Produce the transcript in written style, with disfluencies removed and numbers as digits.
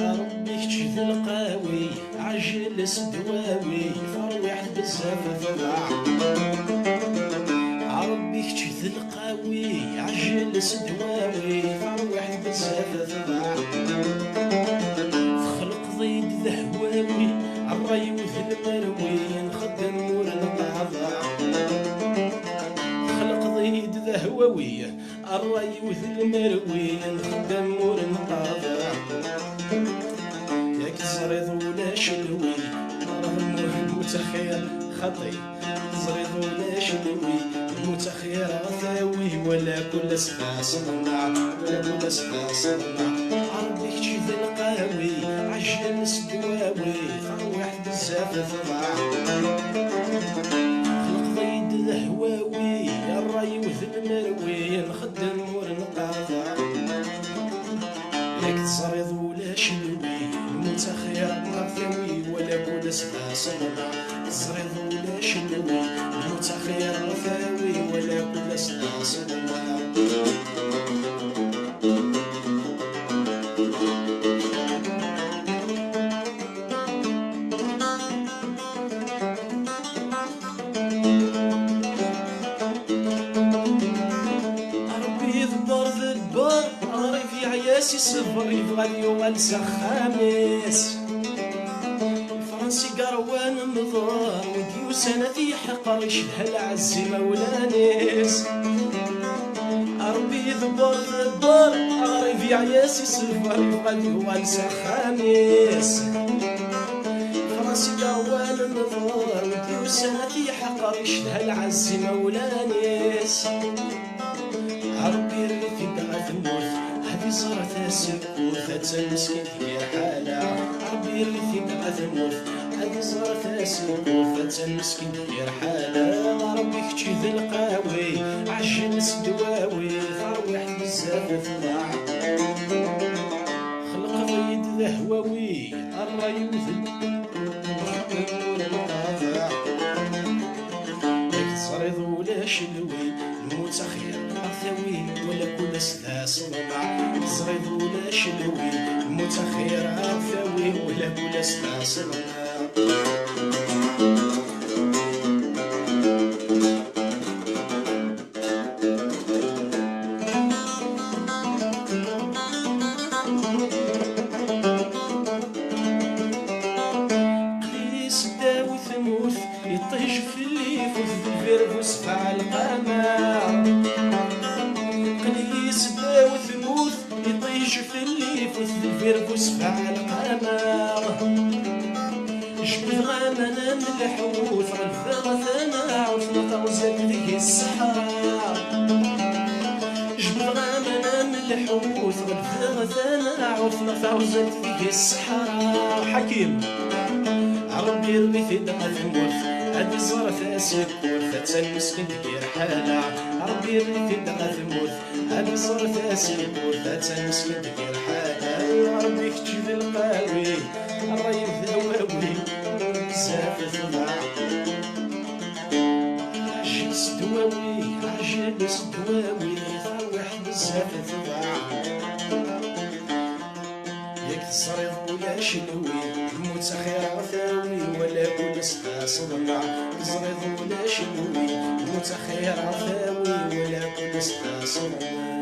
ربي كتشد القاوي عجل سدواوي فروح بزاف ذبع. ربي كتشد القاوي عجل سدواوي فروح بزاف ذبع. خلق ضيد ذهواوي الري وذ المروي نخدم مور القاضع. خلق ضيد ذهواوي الري وذ المروي نخدم مور القاضع. ياك زريض ولا شلوي رغم المتخيل خطي. زريض ولا شلوي المتخيل غثاوي ولا كل سبع صنع ولا كل سبع صنع. ربي كتشد القاوي عجل سدواوي فروح بزاف ذبع. خلق ضيد ذهواوي الري وذ المروي نخدم مور القاضع. ياك تزريض ولا شلوي المتخير غثاوي ولا كل سبع صنع. تزريض ولا شلوي المتخير غثاوي ولا كل سبع صنع. عياسي صفر يبغى اليوم السخامس. فرنسي قروان مضار وديو سنتي حقر يشبه العز مولانيس. ربي ذبر ذبر عريف عياسي صفر يبغى اليوم السخامس. فرنسي قروان مضار وديو سنتي حقر يشبه العز مولانيس. ربي ريتي بغا تموت هذي صارت سكوت تمسكين في حالة. ربي ريتي بغا تموت هذي صارت سكوت تمسكين في حالة. ربي كتشد القاوي عجل سدواوي فروح بزاف ذبع. خلق ضيد ذهواوي الري وذل القاضع. ياك تصريض ولا شلوي المتخير غثاوي ولا كل سبع صنع. صغير ولا شلوي المتخير غثاوي ولا كل سبع صنع. قليس داوي ثموث يطيش في الليف وفي الفيرب وسبع القمر. قليس داوي ثموث يطيش في الليف وفي الفيرب وسبع القمر. جبد غامنا من الحوث غثانا عوثنا طوزات ذيك السحرة. جبد غامنا من الحوث غثانا عوثنا طوزات ذيك السحرة. حكيم ربي ربي دقة ثموث هادي زرت سكوت تمسكين دير حالة. ربي ربي دقة ثموث هادي زرت سكوت تمسكين دير حالة. ربي كتشد القاوي الري ذواوي بزاف ذبع. عجل سدواوي عجل سدواوي فروح بزاف ذبع. ياك تصريض ولا شلوي المتخير غثاوي ولا كل سبع صنع. تصريض ولا شلوي المتخير غثاوي ولا كل سبع صنع.